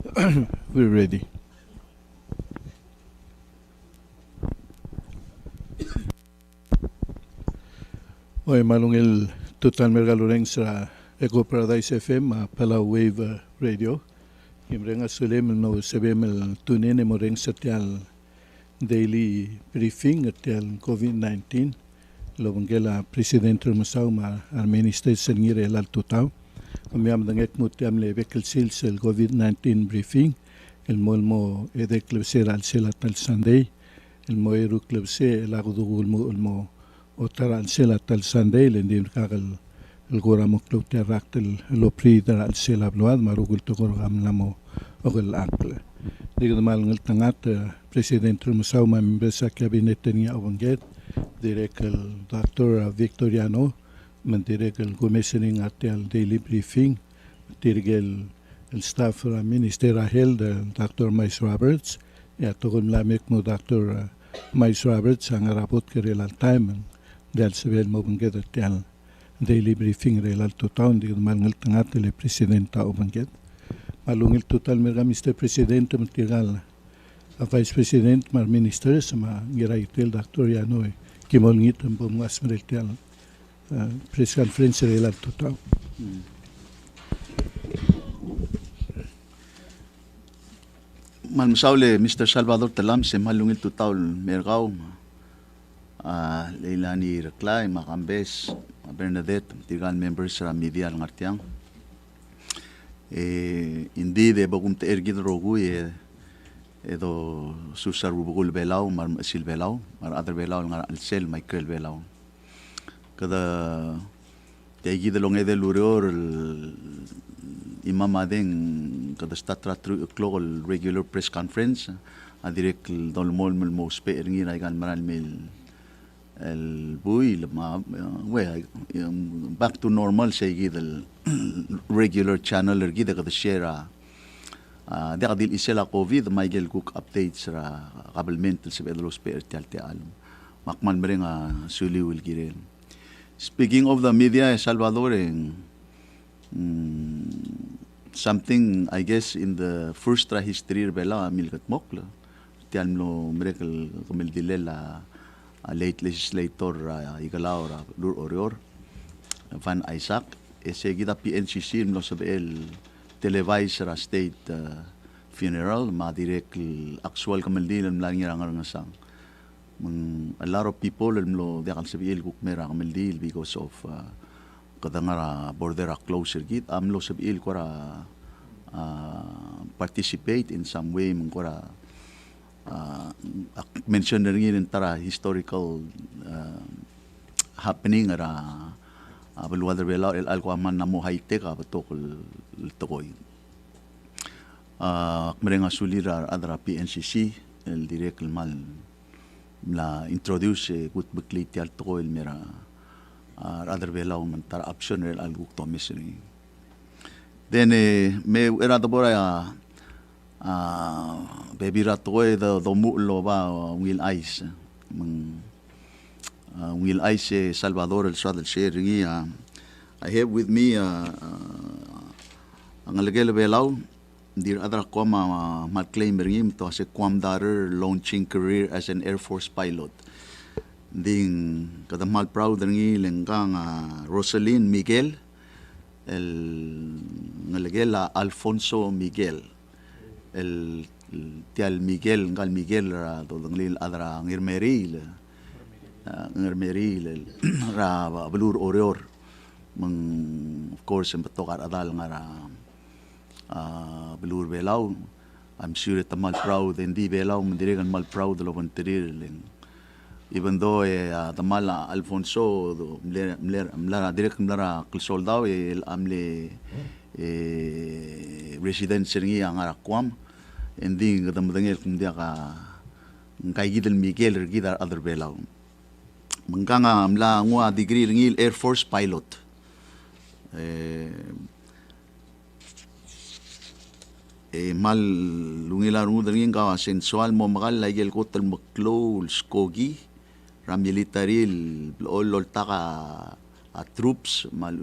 We're ready. Hoy malungil total mergalureng sa Eco Paradise FM Palau Wave Radio. Imrenga sulem no sebem tunin mo reng sa tial daily briefing at tial COVID-19. Lobangela presidente masaw ma Minister sengire lal tutaw. Umiam dangek mo tiam le vekel sils el COVID-19 briefing. El molmo edek lebser al selat al Sunday. El mo eruk lebse el agudugul mo o tara sela tal Sunday lendim kakal el gora mo klute raktel lo prida al sela bload marugul to gorgam lamo o el akle diga mal ngel tangat presidente musaw ma members sa cabinet niya obanget direk el Dr. Victoriano man direk el commissioning at el daily briefing direk el staff minister Rahel Dr. Mice Roberts ya togol lamek mo Dr. Mice Roberts ang rapot kere al time dahil sabihin mo banggit at yan daily briefing relal total di malungil tangat le presidenta o banggit malungil total merga Mr. Presidente matigal a Vice President mar Minister sa mga ngiraitil Dr. Yano kimolngit ang bumas meritial press conference relal total. Malmusaule Mr. Salvador Talam se malungil total mergaw Leilani Reklay, Macambes, Bernadette, tigan members sa media ng artiang. Hindi de bagum te ergid rogu edo susar bugul belaw, mar sil belaw, mar other belaw ng alsel, Michael belaw. Kada tegi de long ede lurior imamadeng kada statra klogol regular press conference adirek dolmol mo spe erngin ay gan maral mil el buy back to normal say gid regular channel gid ka share de kadil isela covid Michael Cook updates ra kabelment sa bedros per tial makman merenga suli will giren. Speaking of the media Salvador something I guess in the first history bela milkat mokla tial no miracle kumil dilela late legislator Igalaw Lur Orior Van Isaac gida PNCC no sabel televised state funeral madirek actual kamaldil lang yang sang a lot of people lo dekan sabil kukmera kamaldil because of kadangara border closer git amlo sabil kora participate in some way mengkora mention na rin tara historical happening ara baluadar belaw el alko aman namo high-tech batokol tokoy merenga sulira adra PNCC el direct mal la introduce gut bekliti al tokoy mera adra belaw man tara option el algo to misri then me era tabora baby ratoy the mulo ba will ice will ice Salvador el Sad el sharing I have with me ang alagel belaw dir adra koma claim ringim to as a quamdarer launching career as an Air Force pilot ding kadamal proud ringi lenggang Rosalyn Miguel el ngalagel Alfonso Miguel el tial Miguel ngal Miguel ra dodonglil adra ngirmeril ra balur orior of course betokar adal ngara balur belaw I'm sure it mal proud hindi belaw mandirigan mal proud lo bantirir even though tamal Alfonso mlara direct mlara soldado el amle resident seringi ang arakwam hindi kadamdangel kung dia ka kay gidal Miguel gidar other belaw mangkanga amla ngwa degree ringil Air Force pilot mal lungilar ringin ka sensual mo makal lagel ko tal maklo skogi ra militaril olol taka troops mal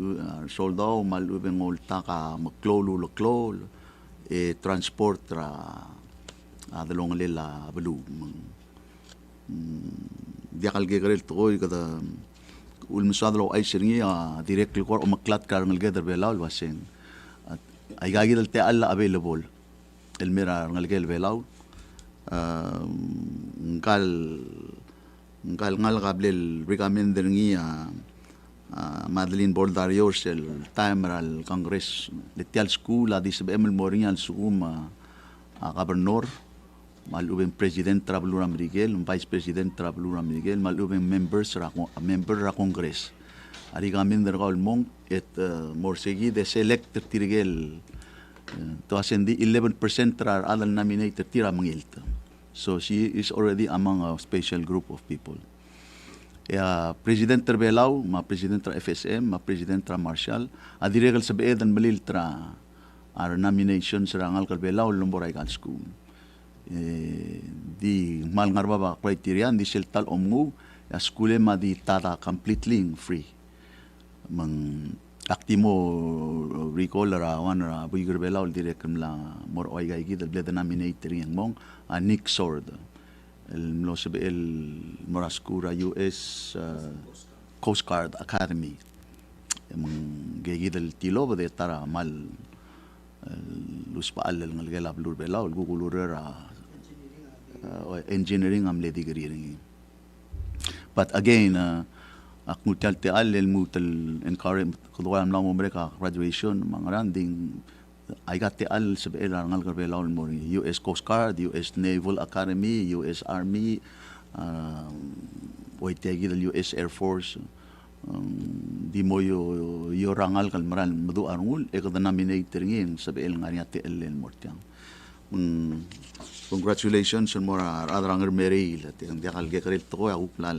soldado mal ubeng olta ka maklo transport dalong lela balu dia kalge karel to kada ulmusadlo ay sirngi directly ko umaklat karang gather belaw wasen ay gagidal te alla available elmira ngalgel belaw ngal qablel recommender ngi Madeline Boldario sel timer al Congress letial school di sebemel moringal suma gobernador malubeng president travelura Miguel vice president travelura Miguel malubeng members member ra Congress ari gaminder kol mong et morsegi de select tirigel to ascendi 11% ra adal nominated tira mangilta so she is already among a special group of people. President Terbelaw, President tra FSM, President tra Marshall, adiregal sa beedan balil tra nomination sa rangal Terbelaw lumboray kan school. Di mal ngarba ba criteria di seltal omngu school di tata completely free. Mang aktimo recall ra wan ra buiger Terbelaw direkam la mor oy gay gid bleda nominator yang mong Nick Sword. El Morascura US Coast Guard Academy emang gigi del tilo de tara mal lus paal el ngalgela blur belaw gugulurera engineering am ledi giri but again akmutal te al el mutal encourage kodwa am lang mereka graduation mangranding I got the al sabel ngal garbelaw mo US Coast Guard, US Naval Academy, US Army, oitegi del US Air Force. Di mo yo rangal kal maral madu arngul e kada nominator ngin sabel ngani ate el mortiang. Congratulations on mora adranger meril ate ang diakal gekaril to ako plal.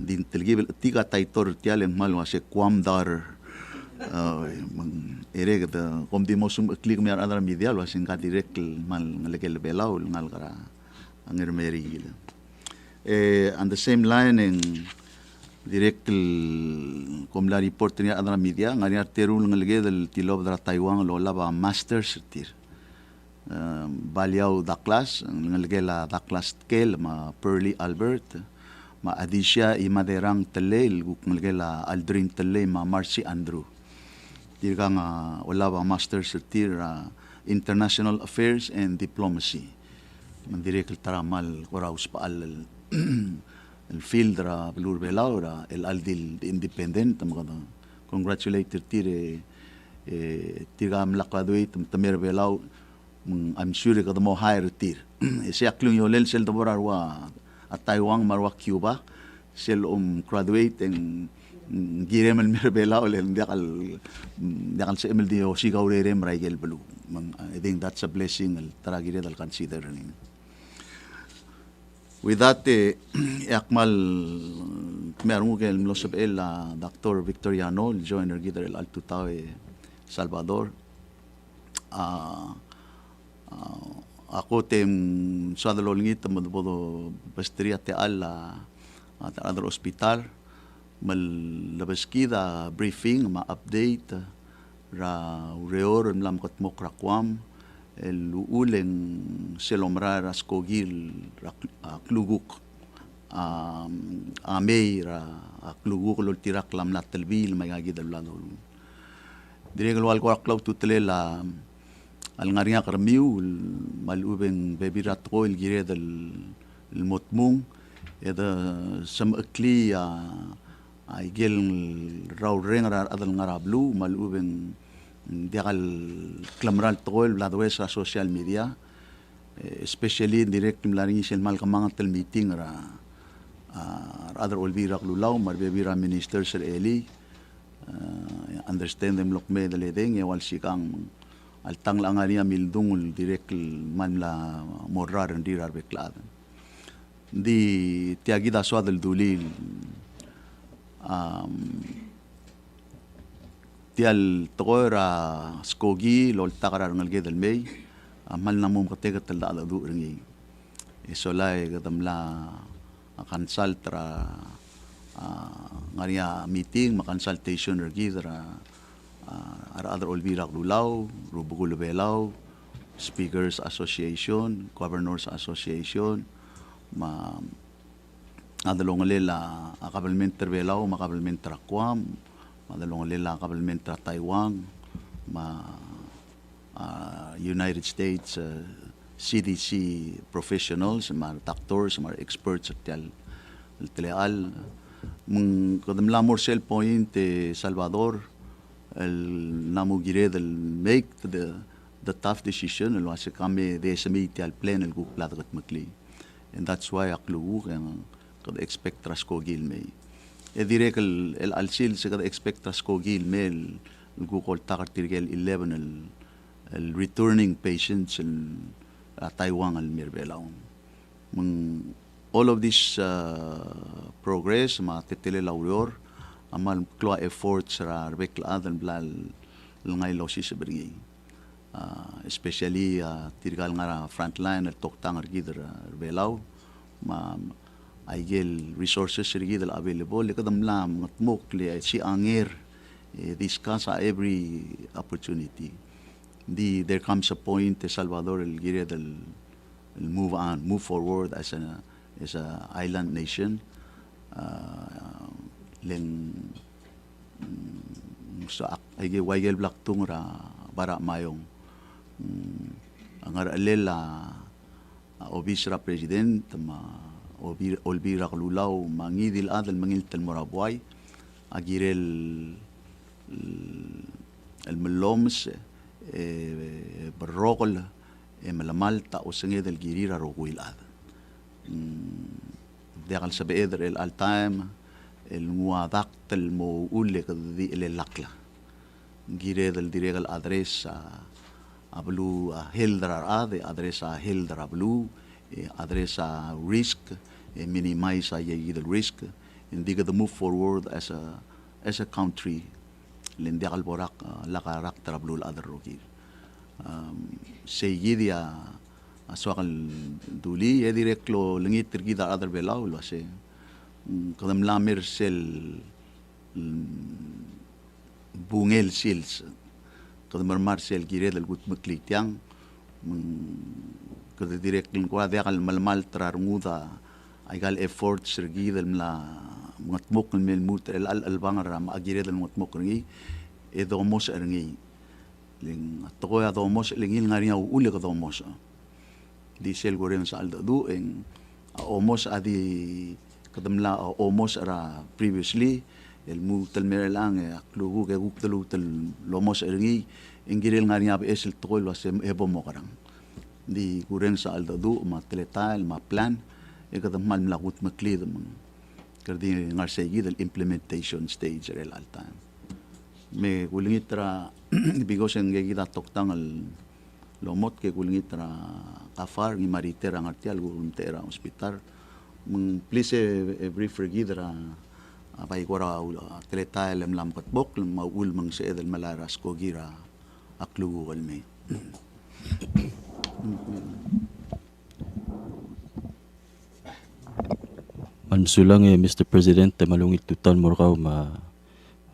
Din telgibel tiga taitor tialen mal wase kwamdar ere kata kom di mosum klik mer adara media lo sing ka direct mal ngalekel belaw ngal kara anger meri on the same line en direct kom la report ni adara media ngari terul ngalge del tilob dra Taiwan lo laba masters tir baliaw da class ngalge la da class kel ma Pearly Albert ma Adisha i maderang telel guk ngalge la Aldrin tele ma Marcy Andrew tirga nga wala ba master sa international affairs and diplomacy mandirek taramal koraus pa al el field ra blur belaura el aldil independent magana congratulated tire tirga am graduate tamer belaw I'm sure ka mo higher tir siya klung yolel sel doborarwa at Taiwan marwa Cuba sel graduate and girem el merbela o len diakal sa MLD o sigaw rerem raigel belu I think that's a blessing el taragire dal consider ning with that akmal meron kel mlosabel Dr. Victoriano joiner gider el Alto Tawe Salvador ako tem sadalolngit mo pastria te alla at other hospital malabas kita briefing ma-update ra reor mlam kat mokrakwam el uleng selomra raskogil kluguk amei ra kluguk lol tirak lam natalbil magagi dalalo direk wal ko aklaw tutele la al ngaringa karmiu malubeng bebirat ko el gire dal motmung eda sam akli ay gel raw rengar adal ngarablu malubeng diakal klamral tol ladwes sa social media especially direct mlaring sel mal kamang tel meeting ra other olbira klulaw marbebira minister sir Eli understand them lokme daledeng wal sikang altang lang ania mildungul direct man la morar ndirar beklad di tiagida swadal dulil tial toora skogi lol takarar ngalge dal may mal na mum katega tal da du ringi isolay gadamla consultra ngaria meeting ma consultation regi dra Other Olvira Lulaw, Rubugulo Belaw, Speakers Association, Governors Association, ma adalong lela akabalmentar Belaw, makabalmentar Akwam, madalong lela akabalmentar Taiwan, ma United States CDC professionals, mga doctors, mga experts at teleal, kadamla morsel point Salvador, el namugire del make the tough decision, el wase kami de semiti al plan el guplad kat makli, and that's why aklu kang kada expect trasko gilme. E direk el alsil se kada expect trasko gilme el gukol takar tirgel 11 el returning patients el Taiwan al mirbelaw. All of this progress matetele laurior amal kloa efforts ra rebekla adan blal ngay losi sa bergi. Especially tirgal nga frontline at toktang argidar belaw ma aigel resources argidal available kadam lam ngatmok li si anger discuss every opportunity. There comes a point Salvador el gire del move forward as a island nation. Len sa aige waigel blak tung ra bara mayong angar alela obisra president ma Olvira Lulaw mangidil adal mangil tel morabuay agirel el meloms berrokol malamalta o senged el girira roguilad dekal sa beeder el altaim el muadak tel mo ulle kadi el lakla gire del diregal adres ablu heldra ade adres heldra blu adres risk minimize the risk and diga the move forward as a country lindakal borak lakarak trablu adar rogil seyidia aswakal duli direklo langit tergida adar belaw lo se kadam lamer sel bungel sils kadam marsel gire del gut maklitiang kada direklin ko adakal malmal trarmuda aigal effort sergi del la ngatmok mel mut el albangra ma agire del ngatmok ngi edomos ngi ling tokoya domos lingil ngaria ule ka domos di sel gorem sa aldo du en omos adi kadamla omos ara previously el mutal merelang aklugu ke guktalu tel lomos ngi ingirel ngaria be esel tokol wasem ebo mokarang di gorem sa aldo du ma teletal ma plan e kadam mal mlagut maklid kardi ngar segi del implementation stage rel altan me kulingitra bigos en gigida toktang al lomot ke kulingitra kafar ni maritera ngartial guruntera hospital please brief regidra apay kora teletal lam katbok maul mang se del malaras ko gira aklugu kalme Mansulang Mr. President, malungit tutan morkaw ma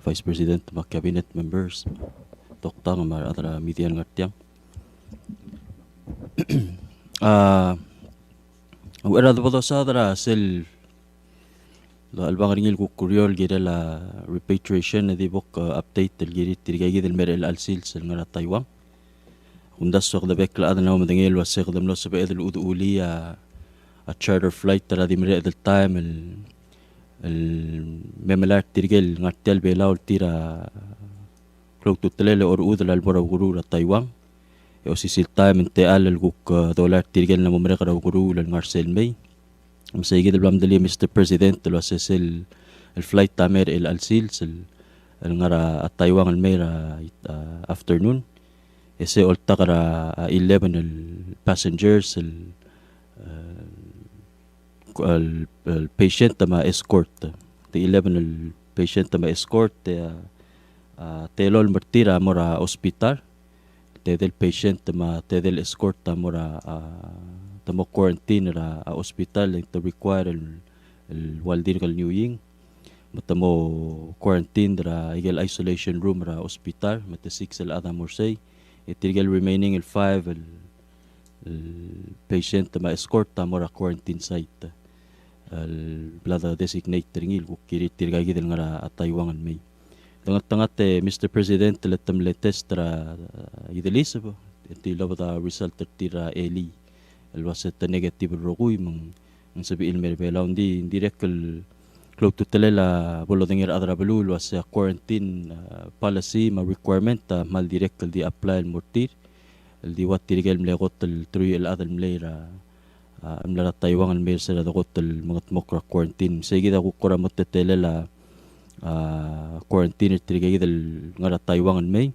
Vice President, ma cabinet members, toktang ma atra media ngartiang. Wala do sa atra sel la albang ringil ko kuryol gira la repatriation na dibok update del giri tirigay del merel alsil sel ngara Taiwan. Kundas so da bekla adna mo dengel wasek dam lo sa bedel uduli a charter flight tara di mere del time el memelar tirgel ngartel belaw tira klok tutlele or udal al mora guru la Taiwan e sisil time ente al guk dollar tirgel na momre kara guru la Marcel May msaygi del blamdali Mr. President lo sel el flight tamer el alsil sel el ngara at Taiwan al mera afternoon ese olta kara 11 el passengers el patient ma escort the 11 el patient ma escort telol martira mora hospital te del patient ma te del escort mora tamo quarantine ra hospital to require el waldir kal new ying matamo quarantine dra igel isolation room ra hospital mata 6 el ada morsay itigel remaining el 5 el patient ma escort ta mora quarantine site el blada designated ngil ko kiri tirga gidel ngara ataywangan may tangat Mr. President letam le testra idelisabo ti labada result tira eli el waset negative rogui mang sabi ilmer bela undi direct close to telela bolo denger adra belul was quarantine policy ma requirement mal direct di apply el mortir el di wat tirgel mlegot el trui el adal mleira amla Taiwan el mer sera dogot el mga mokra quarantine seguida ko kora mottelela quarantine tirgegi del ngara Taiwan el may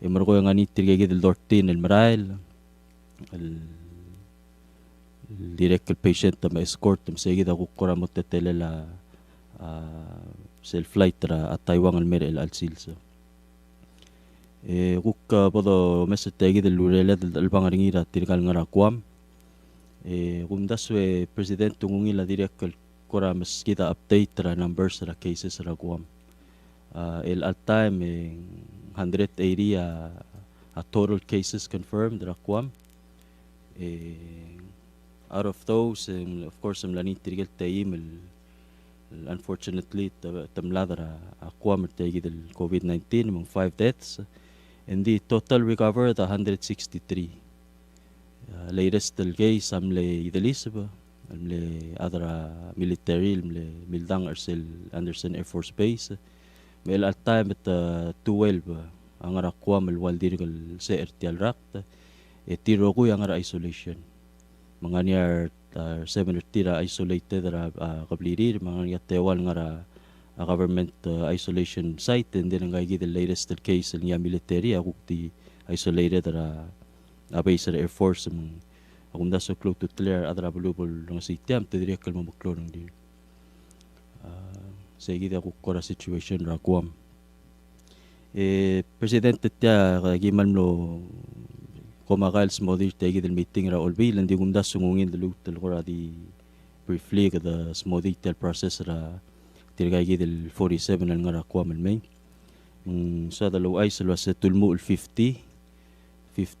e margo ngani tirgegi del dortin el marail el direct el patient ma escort seguida ko kora mottelela self flight ra at Taiwan el mer el alsilsa guk bodo mesete del lurele del bangaringira tirgal ngara kwam gumdaswe president tungungila direct el kora meskida update ra numbers ra cases ra kwam el al time 180 a total cases confirmed ra kwam out of those of course mlani tirgal tayim unfortunately tamladra aquam tegi del COVID-19 among 5 deaths and the total recovered 163 latest del case amle idelisba amle adra military amle mildang arsel Anderson Air Force Base mel at time at 12 ang aquam el waldir gal CRT alrakt tirogu ang isolation mga near 7 tira isolated ra kablirir mga tewal nga government isolation site and then nga the latest case niya military akukti isolated ra base Air Force akong daso close to clear adra bulubol ng sitem to direct kalmo maklorong dir sige ako kora situation ra kuam presidente tiya giman lo komakal smodir tegi del meeting ra olbi landi gumda sungungin del utel kora di briefly kada smodir tel process ra tirgay del 47 al ngara kwam el may sa dalo ay selo sa tulmu ul 50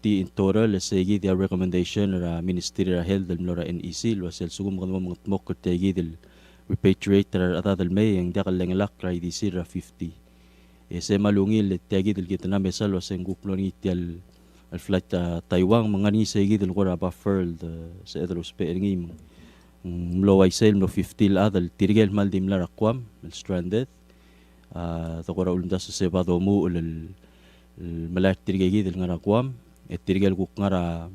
in total segi the recommendation ra ministry ra health del mlora NEC lo sel sugum mga mok tegi del repatriate ra ata del may ang dakal lenglak ra IDC ra 50 se malungil tegi del gitna mesal lo sen guplo ni tel al flight Taiwan mga ni segi del kora buffer sa edros pe ngim mlo ay sel no 50 adal tirgel mal dim la rakwam el stranded to kora ulunda sa sebado mu el malat tirgegi del ngara kwam et tirgel guk ngara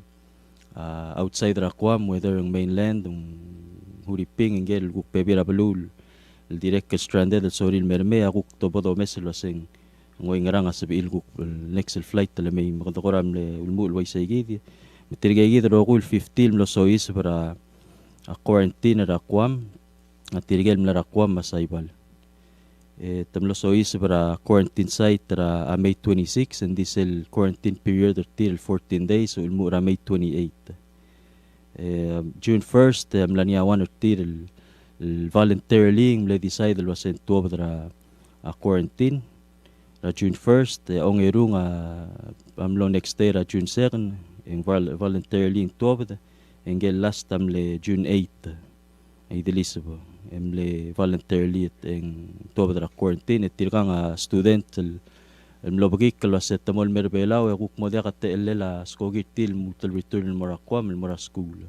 outside rakwam whether ang mainland huriping ngel guk pebira belul el direct stranded el soril merme guk to bodo meselo sing ngoy ngaranga sabi ilguk next flight tala may makatakoram le ulmul way sa igid mitirgay ro kul 15 lo sois para quarantine ra kwam atirgel mla ra kwam masaybal tamlo sois para quarantine site ra May 26 and this quarantine period till 14 days ulmu ra May 28 June 1st mlania one or till voluntarily mla decide lo sen tuwa ra quarantine June 1st ong erung amlo next day June 2nd en voluntarily tobed en gel last amle June 8 ay delisabo emle voluntarily en tobed ra quarantine tirgang student emlo bagik kala setamol merbelaw e kuk modya kat elela skogit til mutal return mora kwam mora school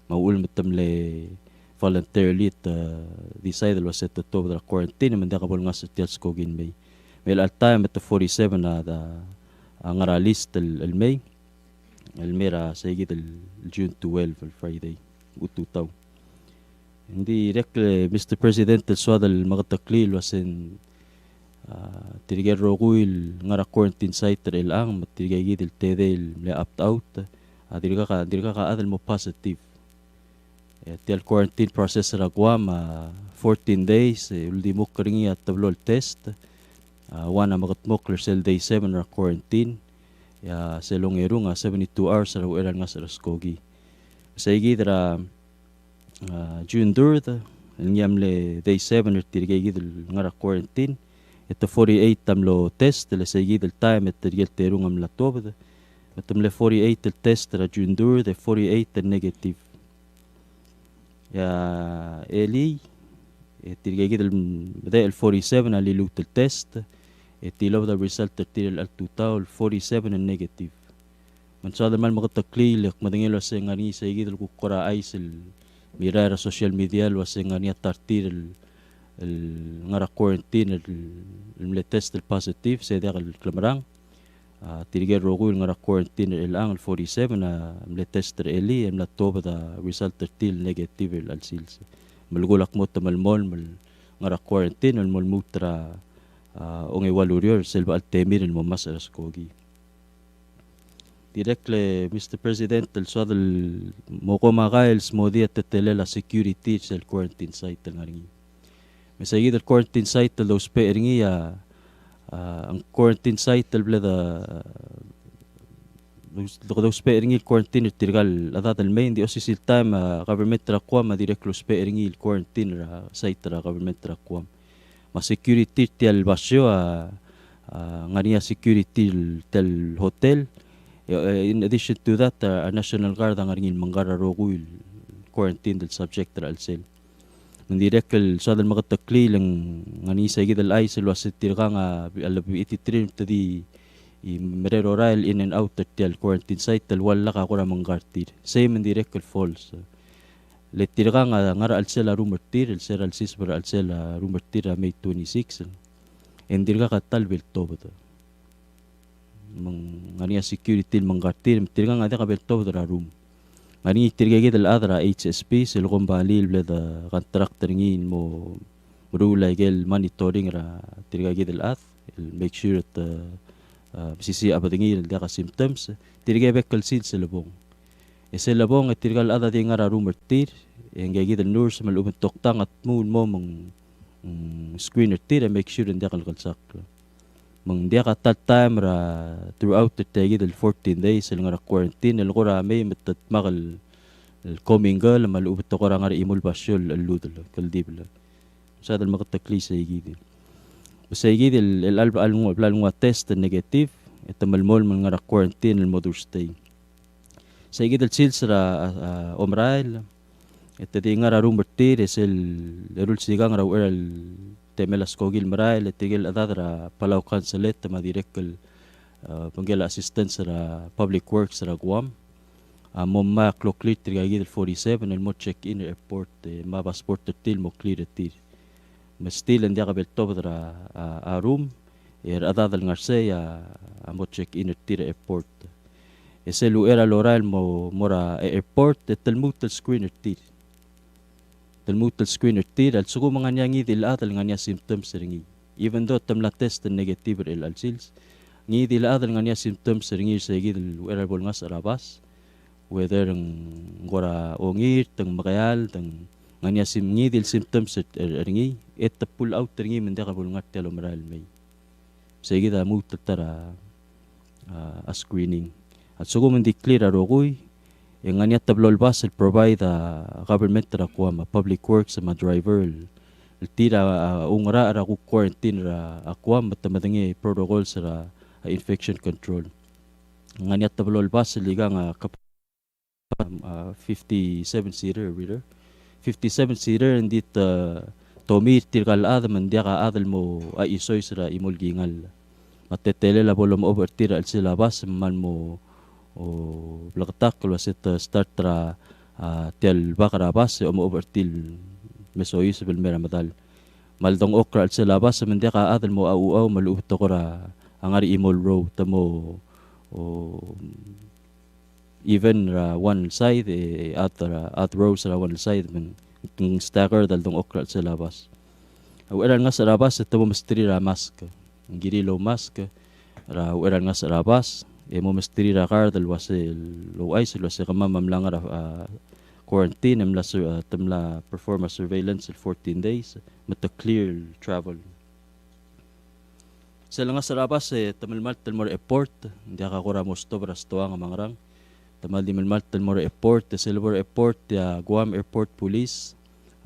maul metamle voluntarily decide lo set tobed ra quarantine menda kabol nga sa tel skogin may Well, at time at the 47 ang list el May el mera sa higit el June 12 el Friday ututaw hindi rekle Mr. President el swad el magataklil wasen tirigay roguil ngara quarantine site el ang matirigay gid el tede el opt out dirga ka adal mo positive el quarantine process ra guam 14 days ultimo kringi at tablo el test one makatmok sel day 7 ra quarantine ya selong erung 72 hours ra eran nga sa skogi sa igi dra June 3rd Niyamle day 7 tirigay ngara quarantine. Ito 48 tamlo test le seguid el time tirigay terung am la tobda. Matumle 48 el test ra jundur de 48 el negative. Ya eli tirigay el bada el 47 ali lut el test. Etilaw da result tiril al total 47 el negative. Man sa man makatakli lek madingil sa ngani sa igid el kukura ay sil mirar a social media lo sa ngani tartir el ngara quarantine el test el positive sa dia el klamarang tirigay rogo el ngara quarantine el ang el 47 el test el eli el toba da result tiril negative el sils malgulak mo tamalmol mal ngara quarantine el molmutra onge walurior selva al temir el momas kogi. Directly, Mr. President, el so del moko makail smodi at tetele la security sa quarantine site ng aringi. May sagid el quarantine site el dos pe aringi ang quarantine site el bleda dos pe aringi quarantine tirgal adat el main di osil time government rakwam direct los pe aringi el quarantine site ra government rakwam. Ma security tel basyo ngania security tel hotel. In addition to that, National Guard ang aringin manggara roguil quarantine del subject al sel. Mandirek el sa dal makatakli lang ngani sa gid al ay sel wasit tirga nga alabi ititrim tadi merero rail in and out tel quarantine site tel wala ka kura manggartir. Same mandirek el false. Let tirga nga ngara al sel rumertir el sel al sisber al sel rumertir May 26. Endirga ka talbel tobo. Ngani security manggartir tirga nga da kabelto da room ngani tirga gid al adra HSP sil gombali bleda contractor ngin mo rula gel monitoring ra tirga gid al ath make sure that sisi abadingi da ka symptoms tirga bekal sil silabong silabong tirga al adra di nga room tir engay gid al nurse malum toktang at mun mo mang screener tir make sure da kalkalsak mang dia ka time ra throughout the day del 14 days el nga quarantine el gora may metat magal el coming girl malubot ko ra nga imol basyol el ludol kaldibla sa dal makatakli sa igid sa igid el alba alung test negative et malmol man nga quarantine el mother's day sa igid el sils ra omrael et di nga room bertir es el rul sigang ra el temelas kogil maray letigil adadra palaw kansalet ma direkel panggela assistance sa public works sa Guam momma clock clear tigagil 47 el mo check in airport ma passport til mo clear til mas still hindi ka belto dra a room adadal ngarse mo check in til airport eselu era loral mo mora airport telmutel screener til Talmutal screener tir al sugo mga niya ngidil atal nga niya symptoms ringi. Even though tamla test na negative el alsils, ngidil atal nga niya symptoms ringi sa gidil wearable nga sa rabas. Whether ang gora ongir, tang makayal, tang nga niya ngidil symptoms ringi, et pull out ringi mende ka bul nga telo maral may. Sa gida mo tatara a screening. At sugo man declare arogoy, yung nga niya tablol bus will provide government ra kuwa public works sa driver tira ungra ra ku quarantine ra akwa matamadangi protocol sa infection control nga niya tablol bus liga nga 57 seater reader 57 seater hindi tomi tirgal adam hindi ka adal mo ay isoy sa imulgingal matetele la bolom over tira al sila bus man mo o blakatak wasit start ra tel bakarabas o mo overtil mesoy sa bilmera madal maldong okra sa labas sa mende ka adal mo auaw maluut ko ra angari imol row tamo o even ra one side at rows ra one side men king stacker daldong okra sa labas aweran nga sa labas tamo mastri ra mask girilo mask ra aweran nga sa labas mo mastri ra kar dal wase lo ay sila sa kamamamlang ra quarantine tamla perform a surveillance 14 days mata clear travel sa nga sa rabas tamalmal talmor airport hindi ka kura mosto brasto ang mangrang tamal di malmal talmor airport silver airport Guam airport police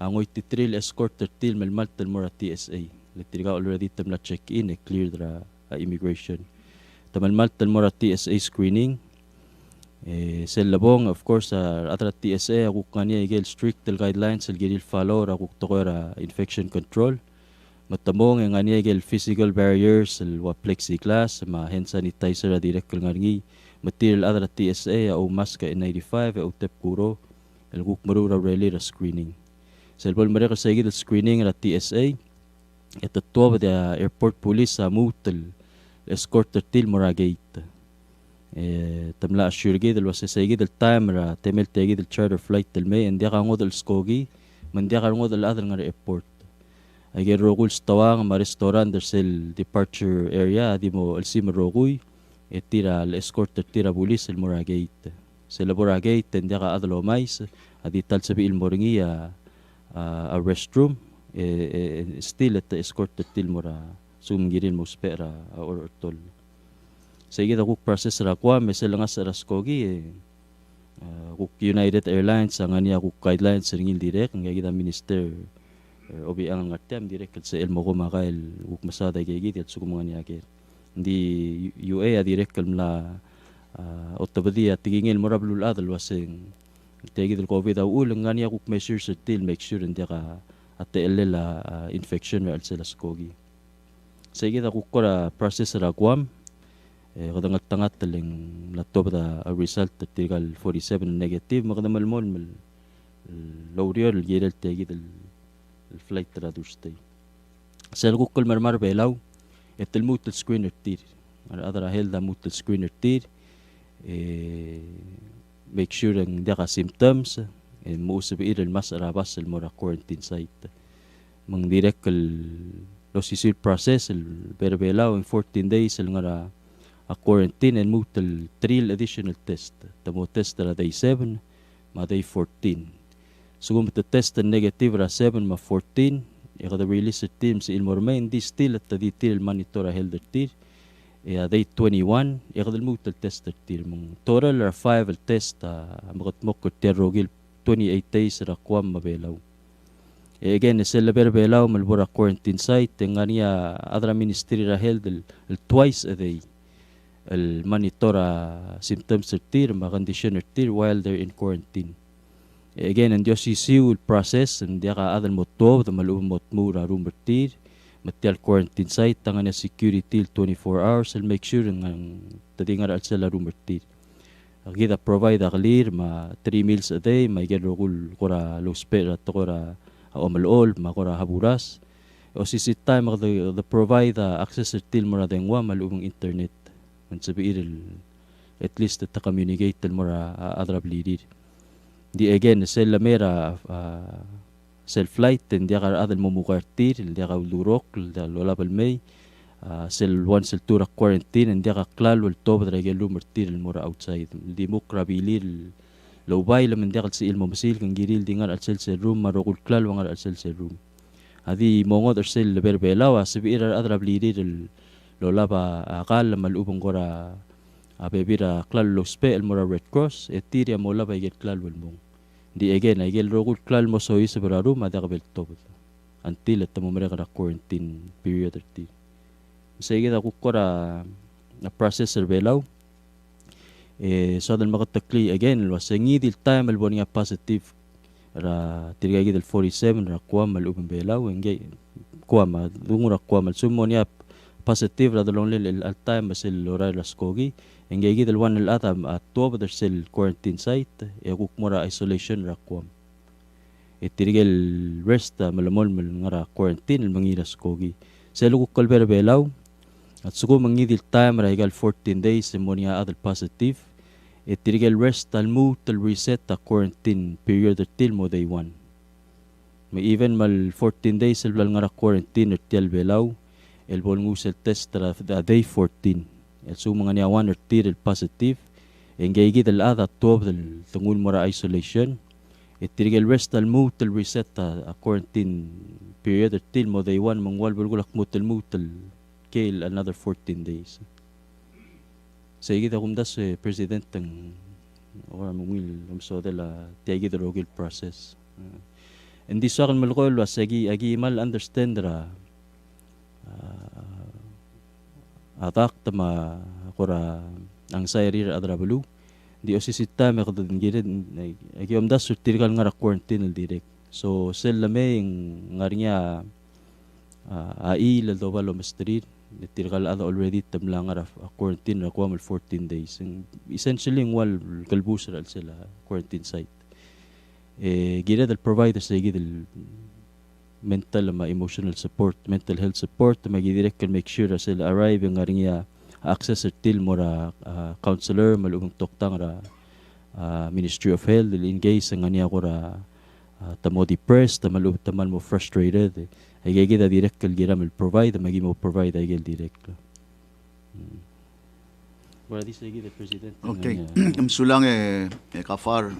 Angoy titril escorter til melmaltel mora TSA. Letiriga already tamla check-in clear dra immigration. Tamalmaltel mora TSA screening. Sel labong of course atra TSA akuk kanya igel strict guidelines el giril follow akuk tokora infection control. Matamong ang anya igel physical barriers el wa plexiglass ma hand sanitizer direct ngarngi material atra TSA o mask N95 o tep kuro el guk marura rally screening. Selbol mereka sa igil screening at TSA at the top of the airport police sa mutel escorter til mora gate. Tamla assure gate el wasa sa igil time ra temel tegid el charter flight del may and ka ngod el skogi man ka ngod el other nga airport. Ay gel rogul stawang ma restaurant der sel departure area di mo el sim roguy tira el escorter tira police el mora gate. Sa labora gate ka adlo mais adi tal sabi il moringi a restroom still at the escort til mora sumgirin mo spera or tol sa igita kuk process ra kwa mesel nga sa raskogi kuk United Airlines ang ania kuk guidelines sa ngil direct ang igita minister obi ang ngatem direct sa elmo ko makail kuk masada gigit at sukum nga niya ker hindi UA direct kalmla otabadi at tigingil mora blul adal wasing tegid el COVID ulang nga niya kuk measures til make sure hindi ka at la infection ra sila skogi. Sa igit kuk kora process ra kwam kadangat tangat teling laptop da result tigal 47 negative makadamal mon lawrier gidel tegid el flight ra durstay. Sa kuk kol marmar belaw etel mutel screener tir adara helda mutel screener tir make sure ang hindi ka symptoms mo sabi el mas arabas el mora quarantine site mang direct lo sisil process el berbelaw in 14 days el nga a quarantine and mutal 3 additional test tamo test ra day 7 ma day 14 so kung test negative ra 7 ma 14 kada release team si il mormain di still at the detail monitor a health tir day 21 kadal mutal test tir mong total ra 5 test makot mok terrogil 28 days ra kwam mabelaw. Again, sila berbelaw malbora quarantine site nga niya adra ministry ra health el twice a day el monitora symptoms tir ma condition tir while they're in quarantine. Again, and UCC will process and dia ka adal motov the malumot mura room tir material quarantine site nga niya security 24 hours and make sure nga tadi nga ra sila room tir. Kita provide a clear ma 3 meals a day may gerogul kora low spare at kora omalol ma kora haburas o sisit time the provide access til mora dengwa malumong internet man sabi at least at communicate til mora adra blidir di again sel mera self flight and dia ka adal mumukartir dia ka lurok lola balmay sel once el tura quarantine and dia ka klal wal tob regel lumertir el mora outside di mo krabilir lo bay laman dia ka si ilmo masil kang giril dingar at sel room marokul klal wangar at sel room adi mongod or sel berbelawa sabir adra blidir el lola ba akal malubong gora bebira klal lo spe el mora red cross etiria mola ba get klal wal mong di again ay gel rokul klal mo so is bara room ada ka bel tob until at mo mere ka quarantine period at sa igit ako kora na processor belaw so dal makatakli again was ngidil time albon nga positive ra tirgagi del 47 ra kwam malubong belaw engay kwam dungura kwam sumo niya positive ra dalong lil al time basil lora laskogi engay gidel one al atam at top der sel quarantine site kuk mora isolation ra kwam tirgel rest malamol nga quarantine mangiras kogi selo kuk kalber belaw at suko mangidil time ra igal 14 days mo niya adal positive tirigel rest talmu tal reset ta quarantine period til mo day 1 may even mal 14 days el nga quarantine til belaw el bol ngusel test ra day 14 el sumo nga niya 1 or til positive engay el ada top del tungul mora isolation tirigel rest talmu tal reset ta quarantine period til mo day 1 mangwal bulgulak mo tal kill another 14 days. Sa igit akum das president ng or mungil so de la tiagi the rogil process. Hindi sa akin malukol was agi mal understand ra atak tama kura ang sayri ra adra bulu. Di osisita me kadun girid agi omdas sutirgal nga ra quarantine direct. So sel lame ngarinya ai la do balo mastrid tirgal ada already tamlang ra quarantine ra kwa 14 days. And essentially wal kalbus ra sila quarantine site. Gira del provider sa gidel mental emotional support, mental health support, magidirect can make sure sila arrive yung nga access til mora counselor malugong toktang ra Ministry of Health dil engage sa ngania ko ra tamo depressed tamal mo frustrated ay gida direct kal gira mel provide magi mo provide ay gil direct. Wala di sa gida president. Okay. Sulang kafar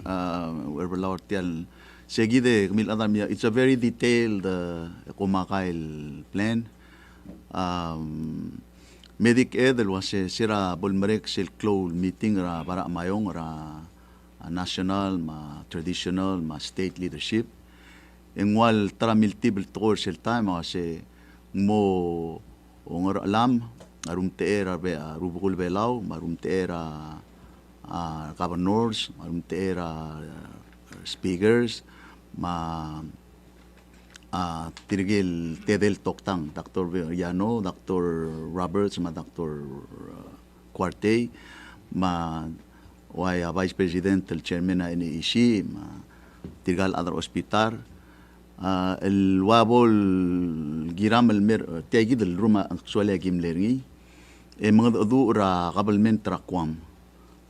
werbalaw tial segide kamil adam it's a very detailed kumakail plan. Medic edel was sira bolmarek sil close meeting ra para mayong ra national ma traditional ma state leadership engwal tramiltibel tour sil time kasi mo ongor alam arum teera be rubukul belaw marum teera governors marum teera speakers ma tirigil tedel toktang Dr. Yano, Dr. Roberts, ma Dr. Cuarte, ma waya Vice President, el Chairman na iniisi, ma tirgal adar hospital, el wabol giram el mer tiagid el ruma actually gimlergi, mga adu ra kabalment rakwam,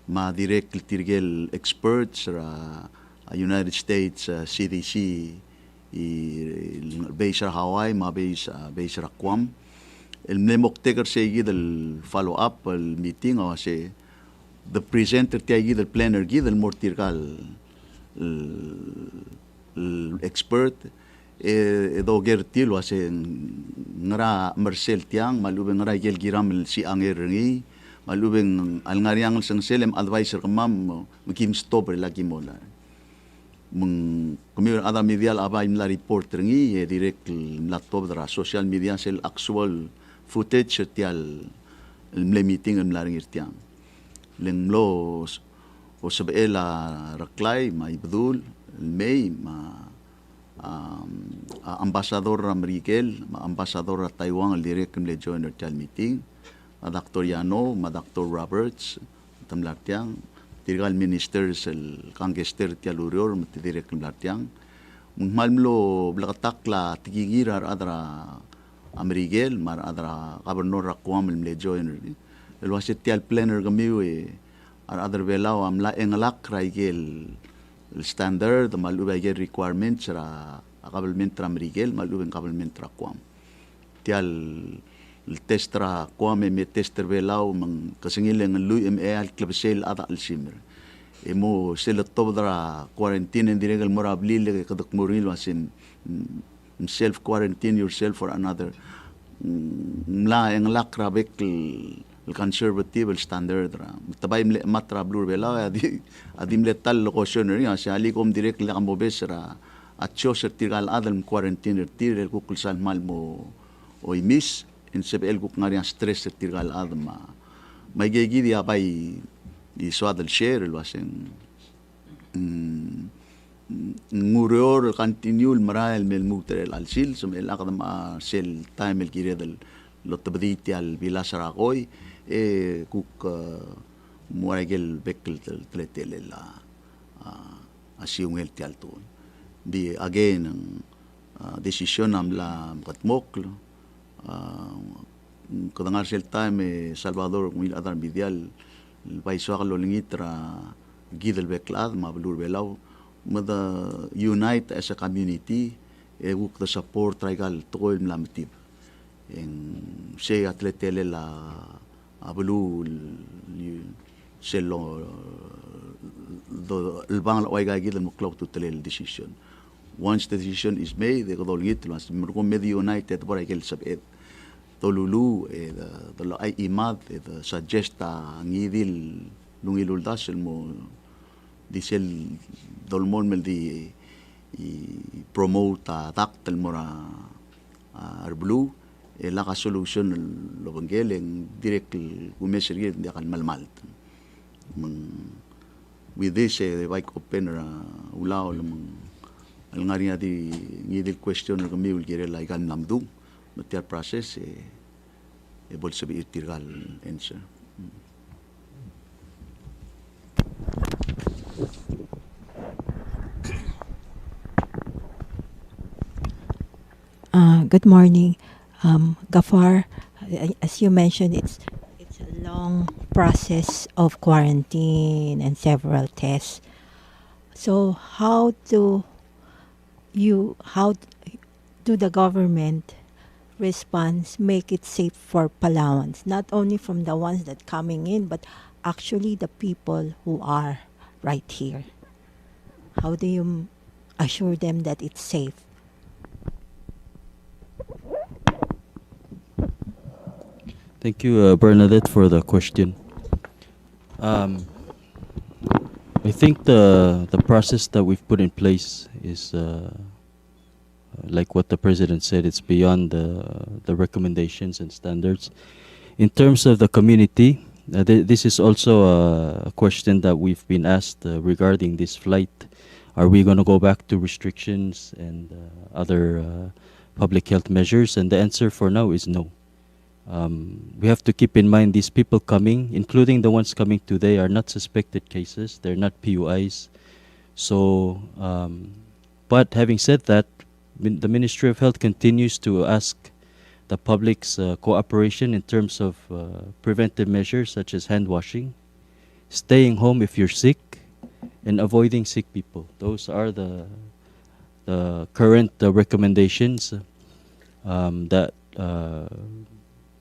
ma direct tirgel experts ra United States CDC base Hawaii ma base Quam el nemokteker segi del follow up el meeting o se the presenter tiagi del planner gi del mortirgal el expert do gertil o se ngara Marcel tiang malubeng ngara gel giram si angerengi malubeng al ngariang sang selem advisor kamam makim stop lagi mola kami ada media abay mla reporter ngi direct laptop dra social media sel actual footage tial mle meeting mla ngirtiang leng lo o sabela raklay ma ibdul may ma ambasador Miguel ma ambasador Taiwan direct mle joiner tial meeting Dr. Yano ma Dr. Roberts tamlartiang tirgal ministers el kangester tialurior matidirek mlartiang malmlo blakatakla tigigirar adra Amerigel mar adra gobernador rakwam el joiner el wasit tial planner gamiwe ar adra belaw amla englak raigel el standard maluba gel requirements ra government Amerigel maluba government rakwam tial el testra kwame me tester belaw mang kasingileng lui al klabsel ada al simmer emo sel tobdra quarantine diregal morabli le kadak moril wasin self quarantine yourself for another mla ang lakra bek el conservative el standard ra tabay matra blur belaw adim le tal location ri asi ali kom direct la kambobes ra atcho sertigal adal quarantine tirel kukulsan mal mo o imis in sebel kuk ngariang stress tirgal adma may gigi di abay iswad el share el wasen ngurior continue maral mel muter al sil sum el akadama sel time el kire del lotabditi al bilasara koy kuk muagel bekel tletel la asiung el tial to di again decision amla katmok kadangar sel time Salvador mil adar bidial paiswa lo lingitra gidel beklad mablur belaw mada unite as a community wuk the support trigal toil mlamitib en se atletele la ablu selo do el bang la waiga gidel muklaw to tele decision once the decision is made they go lingit mas mergo medio united por aquel sabet tolulu the ay imad the suggesta ngidil lungiluldas el mo disel dolmon mel di i-promote taktal mo ra arblu laka solution lo bangeleng direct umesir hindi akan malmal with this like open ra ulaw lamang al ngari ati ngidil question ra kami ulgire like an lamdung material process bol sabi itirgal answer. Good morning, Gafar. As you mentioned, it's a long process of quarantine and several tests. So how do the government response make it safe for Palawans, not only from the ones that coming in, but actually the people who are right here? How do you assure them that it's safe? Thank you, Bernadette, for the question. I think the process that we've put in place is like what the president said. It's beyond the recommendations and standards. In terms of the community, this is also a question that we've been asked regarding this flight. Are we going to go back to restrictions and other public health measures? And the answer for now is no. We have to keep in mind these people coming, including the ones coming today, are not suspected cases. They're not PUIs. So, but having said that, the Ministry of Health continues to ask the public's cooperation in terms of preventive measures such as hand washing, staying home if you're sick, and avoiding sick people. Those are the current recommendations that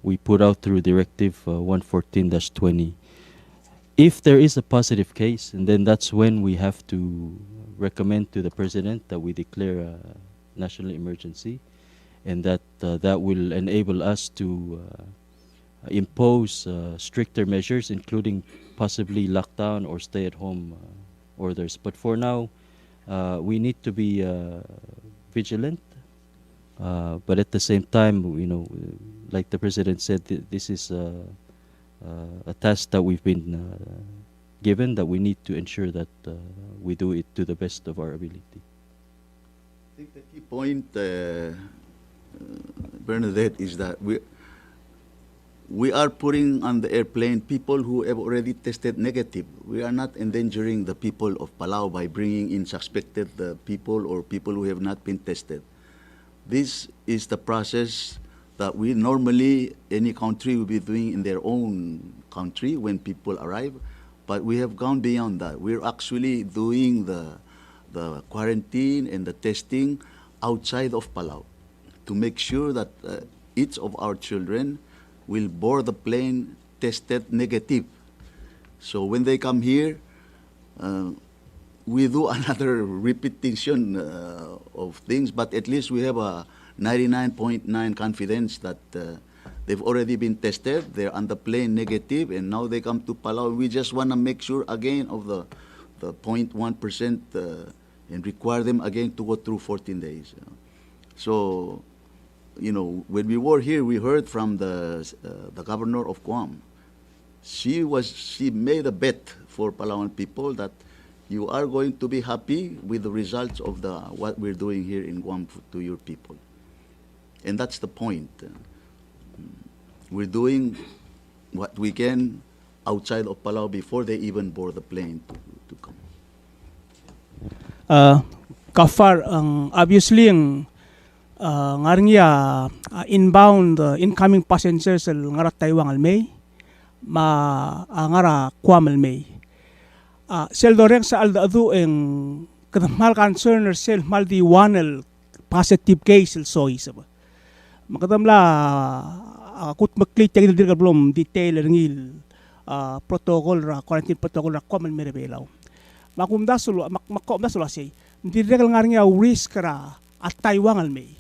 we put out through Directive 114-20. If there is a positive case, and then that's when we have to recommend to the President that we declare a national emergency, and that that will enable us to impose stricter measures, including possibly lockdown or stay-at-home orders. But for now, we need to be vigilant. But at the same time, like the President said, this is a task that we've been given, that we need to ensure that we do it to the best of our ability. I think the key point, Bernadette, is that we are putting on the airplane people who have already tested negative. We are not endangering the people of Palau by bringing in suspected people or people who have not been tested. This is the process that we normally, any country will be doing in their own country when people arrive, but we have gone beyond that. We're actually doing the quarantine and the testing outside of Palau to make sure that each of our children will board the plane tested negative. So when they come here, we do another repetition of things, but at least we have a 99.9 confidence that they've already been tested, they're on the plane negative, and now they come to Palau. We just want to make sure again of the 0.1% and require them again to go through 14 days. So, when we were here, we heard from the governor of Guam. She made a bet for Palauan people that you are going to be happy with the results of what we're doing here in Guam to your people. And that's the point. We're doing what we can outside of Palau before they even board the plane to come. Kafar, obviously, ngaring inbound incoming passengers ngarat Taiwan almay, ngara Guam almay. Seldoreng sa aldadu ang mal concern or sel mal di wanel positive case soy saba. Makadamla kut maklit yung dir belum detail ngil protocol ra quarantine protocol ra Guam almay rebelaw. Makumda sulo say direk ngaring risk ra at Taiwan almay.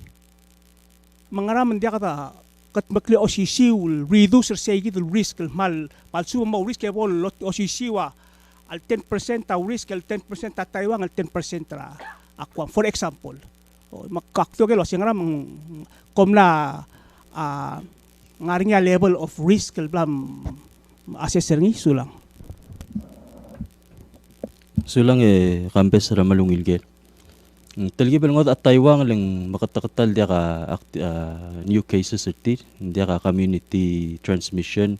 Mangaraman dia kata kat makli OCC will reduce say the risk mal suma risk ebol lot OCC wa al 10% ta risk al 10% ta Taiwan al 10% ra For example, magkakto kelo siyang komna ngaring level of risk blam assessor ngi sulang. Sulang kampes ra malungil gel. Talgibel ngot at Taiwan lang makatakatal dia ka new cases ertir, dia ka community transmission.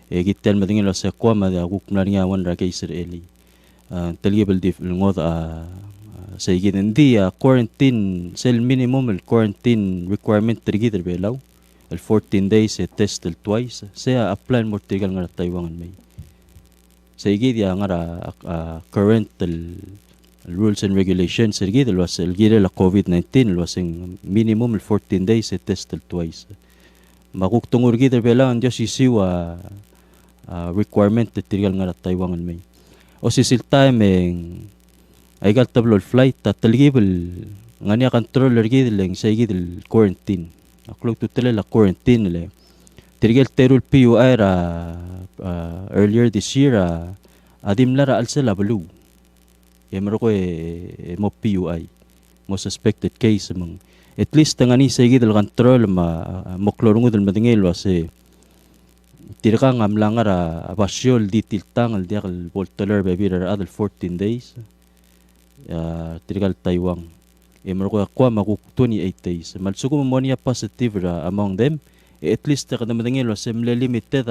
Gitel madingin lo sa kwa mada kukmlar nga wan ra case eli. Talgibel dif ngot sa igit hindi quarantine sel minimum el quarantine requirement tergiter belaw. El 14 days test el twice. Saya apply mo tigal nga Taiwan may. Sa igit ya nga current rules and regulations sergid was el gire la COVID-19 was en minimum el 14 days test el twice. Makuktungur giter belaw ang Diyos isiwa requirement de tigal nga Taiwan may. O sisil time ay gal tablo flight talgibel nga niya controller gid lang sa igit el quarantine. Aklog tutele la quarantine le. Tirgel terul PUI ra earlier this year adim lara alsela balu. Emro ko mo PUI mo suspected case among at least tangani sa igit el control mo klorungod el madingel was tirka ngamlang ra abasyol ditiltang el diakal voltoler baby ra adal 14 days. Tirgal Taiwan. Emro ko akwa makuk 28 days. Malsuko mo niya positive ra among them. At least kada madangil was limited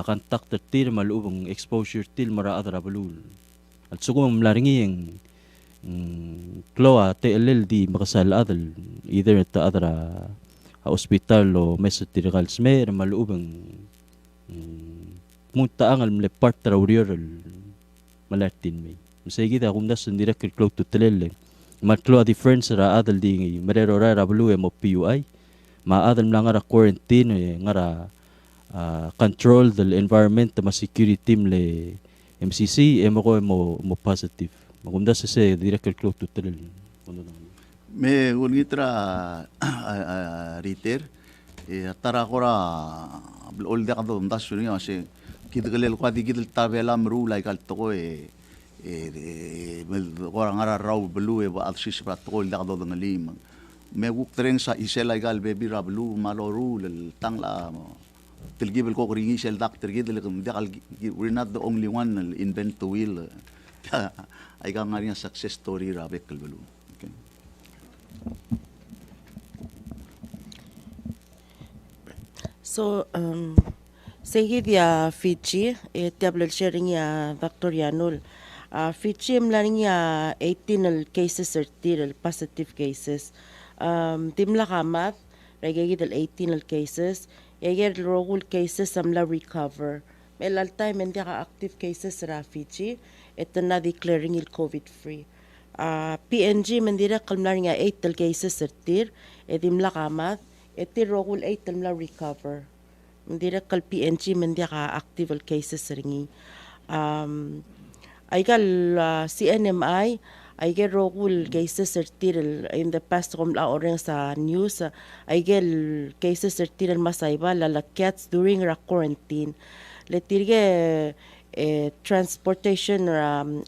contact til malubong exposure til mara adra balul. At suko mamlaringi yung kloa TLL di makasal adal either ta adra hospital o mesotirgal smer malubong munta angal mle part ra urior malatin may. Masaygi da kumdas direct close to telele. Matlo a difference ra adal di marero ra balu mo PUI. Maadal lang nga quarantine nga control the environment ma security team le MCC mo positive. Magunda sa direct close to telele. Me unitra riter tara ko ra all the kado ndas yun kasi kidgalel ko digidel tabela mru like alto ko orang ara raw belu ba alsis prat ko da kado ngalim me guk treng sa isela gal baby rablu maloru tangla tilgibel ko ringi sel dak tilgidel we're not the only one invent the wheel ay ka nga success story ra bekel belu. Okay. So seguid ya Fiji tablet sharing ya Dr. Yanul Fiji mlaning ya 18 cases or positive cases timla kamat regigid 18 cases yager rogul cases samla recover melal time hindi ka active cases ra Fiji ito na declaring il COVID free PNG mendira kalmlaring ya 8 cases ertir edimla kamat iti rogul 8 tamla recover mendira kal PNG mendira ka active cases ringi ay gal CNMI ay gal rogul cases ertir in the past kom la orang sa news ay gal cases ertir masayba lalakats during ra quarantine letirge transportation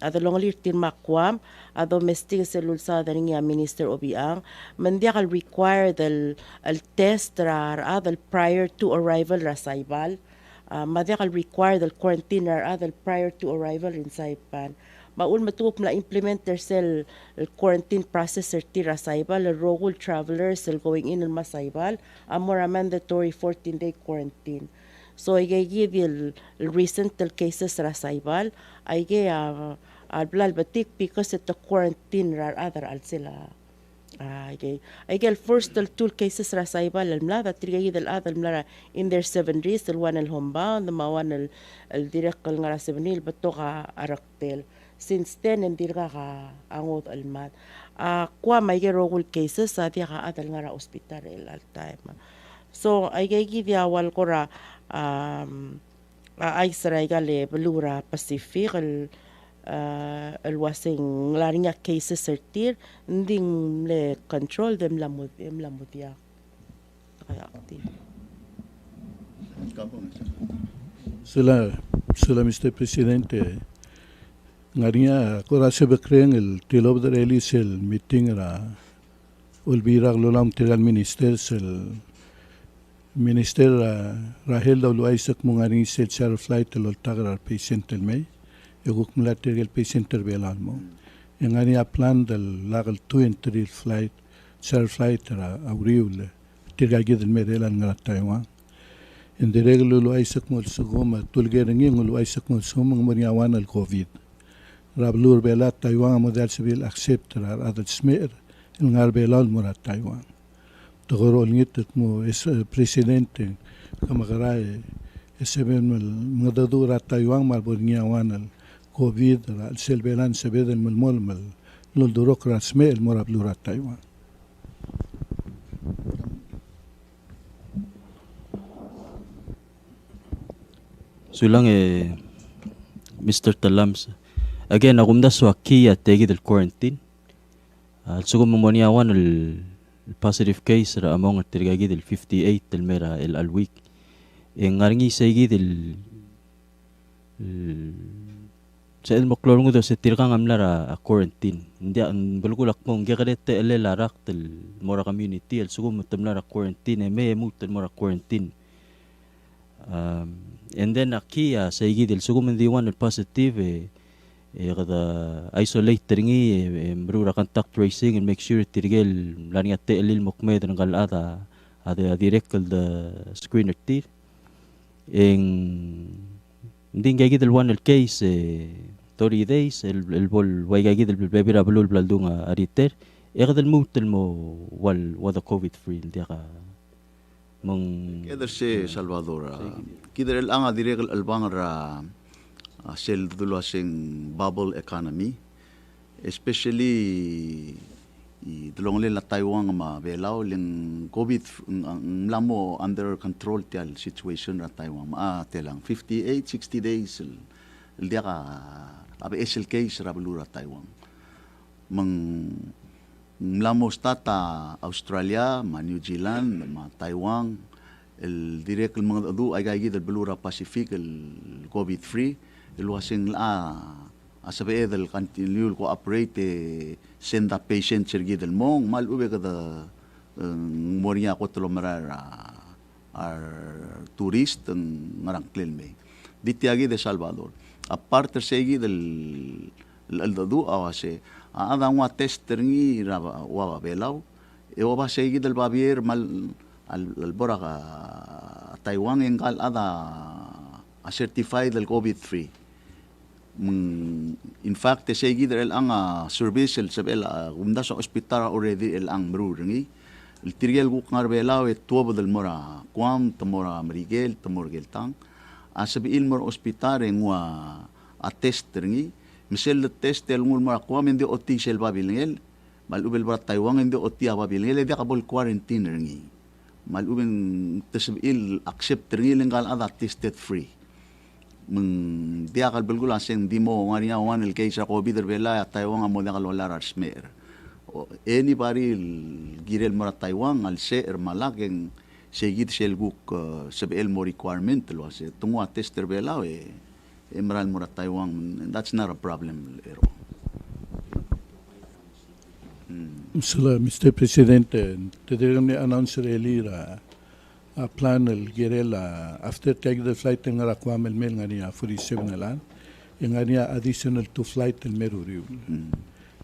adalongli ertir makwam a domestic selulsa daring ya Minister Obiang mandia kal require the test ra adal prior to arrival ra saibal mandia kal require the quarantine ra adal prior to arrival in Saipan maul matukok na implement sel quarantine process erti ra saibal rogul travelers going in al masaibal amora mandatory 14-day quarantine. So ay give the recent cases ra saibal ay alblal batik because it the quarantine ra other al sila ay first the two cases ra saibal al mlada tigay del adal mlara in their 7 days the one al homebound the mawan al direct kal nga 7 days bato ka araktel since then endir ka angot al mat kwa may rogul cases sa dia ka adal nga ra hospital al time so ay give awal ko ra ay saray gale belura Pacific alwasing laringa cases ertir nding le control dem lamudya kaya active Sula Mr. Presidente ngarinya ko rasa bekreng el tilob der eli sel meeting ra ulbira lolam tiral minister sel minister Rahel daw luaisak mo ngari sel char flight lol tagar patient el may yuguk mlater el patient el belan mo ngani a plan del lagal 2 and 3 flight char flight ra auriul tiragid el merelan ngara Taiwan en de reglo luaisak mo sugoma tulgerengi mo luaisak mo sumang moriawan el covid rablur belat Taiwan model civil accept ra adal smer el ngar belal morat Taiwan togoro ngitet mo es presidente kamagarae eseben mga dadura Taiwan malbor ngiawan el COVID ra sel belan sebeden mol mal lol durok ra smer morablur Taiwan sulang Mr. Talams again akumda so akia tegi del quarantine sugo momoniawan el positive case ra among tirgagi del 58 del mera el al week ngaringi segi del sa el moklor ngudo se tirgang amlara a quarantine ndia bulgulak mong gegadete el larak del mora community el sugo mutamlara quarantine me mutel mora quarantine and then aquí segi del sugo mendiwan el positive kada isolate teringi brura contact tracing and make sure tirgel lani atte elil mokmed ngal ada direct the screener tir en din gagi del one el case 30 days el bol way gagi del bebira blul baldunga ariter del mutel mo wal the covid free dia ka mong keder se Salvador kider el anga direct el bangra sel dulu asing bubble economy especially dolong le la Taiwan ma belau ling covid lamo under control tial situation ra Taiwan ma telang 58 60 days el dia ka abe esel case ra belura Taiwan mang lamo stata Australia ma New Zealand ma Taiwan el direct el mga adu ay gagi del belura Pacific el covid free luasing asabe del continue cooperate senda patient sergi del mong mal ube kada moria ko tolomara ar turist ngarang klelme ditiagi de Salvador aparte segi del el dadu awase ada wa tester ngi wa belau e wa segi del babier mal al boraka Taiwan engal ada a certified del covid free in fact segi del ang service el sabel umda sa ospital already el ang brungi el tirgel guk ngarbelaw et tubo del mora kwam tamora marigel tamor geltang asabi il mor ospital ngwa a test ngi misel test el ngul mora kwam indi oti sel babilngel malubel bar Taiwan indi oti babilngel de kabol quarantine ngi malubeng tasbil accept ngi lengal ada tested free dia kal belgul aseng dimo ngariya wan el case ko bider bela Taiwan amo de kalolar smer anybody girel mara Taiwan al ser malakeng segit selguk sabel mo requirement lo ase tungo tester bela emral mara Taiwan that's not a problem ero Mr. Presidente te deben announcer elira a plan el gerela after take the flight ngara kwam el mel ngania 47 elan ngania additional to flight el meruriu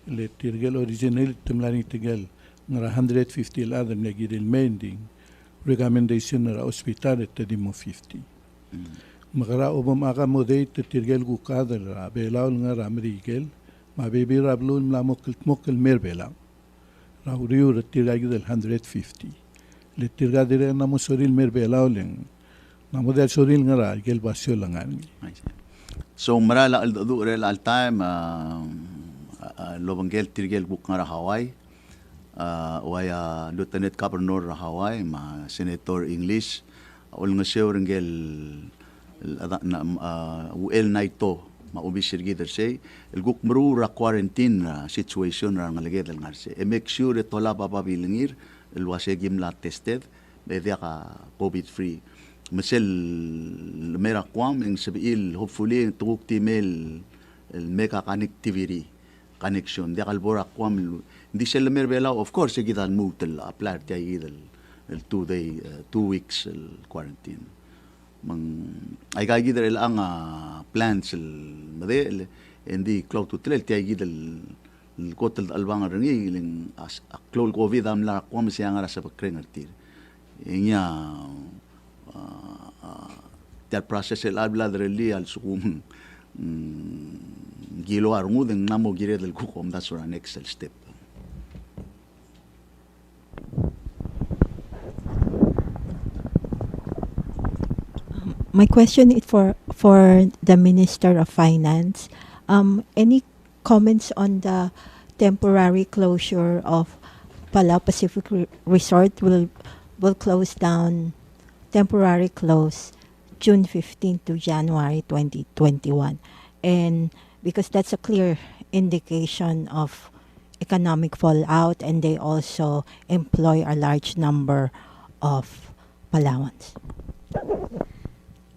le tirgel original temlani tigel ngara 150 el other negir el mending recommendation ra hospital te dimo 50 magara obam aga modei te tirgel gu kadra belaul ngara amerigel ma bebi rablul mokel merbela ra uriu tirgel del 150 le tirga dire na mo soril merbela oleng na mo del soril ngara gel basyo langan so marala al du rel al time lobangel tirgel buk ngara Hawaii waya lieutenant governor Hawaii ma senator English ul ngasewrengel el naito ma ubisir gider say el guk mru ra quarantine situation ra ngalagedel ngarse e make sure tola baba bilingir el wase gimla tested be dia covid free mesel mera kwam en sebil hopefully tuk timel el mega connectivity connection de kalbora kwam hindi sila merbela of course gidan move tel apply ti el 2 weeks el quarantine mang ay gagidar el ang plans el made hindi cloud to tel ti gidal el kotel albang rengi ling cloud covid am la kwam siya nga sa pakrengertir inya ter process el abla really al sukum gilo arungu deng namo gire del kukom that's our next step. My question is for the Minister of Finance. Any comments on the temporary closure of Palau Pacific Resort will close down, temporary close June 15 to January 2021. And because that's a clear indication of economic fallout, and they also employ a large number of Palauans.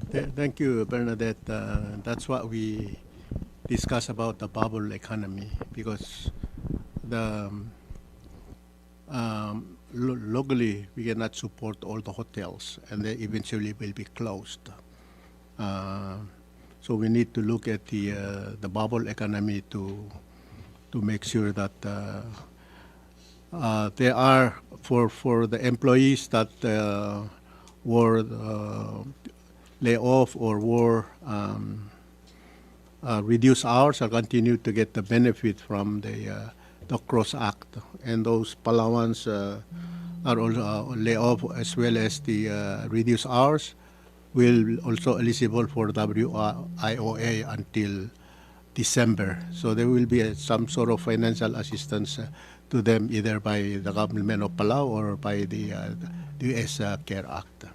Thank you, Bernadette. That's what we discuss about the bubble economy, because the locally we cannot support all the hotels, and they eventually will be closed. So we need to look at the bubble economy to make sure that there are for the employees that were lay off or were reduced hours are continue to get the benefit from the Cross Act, and those Palauans are also lay off as well as the reduced hours will also eligible for WIOA until December. So there will be some sort of financial assistance to them either by the government of Palau or by the US CARE Act.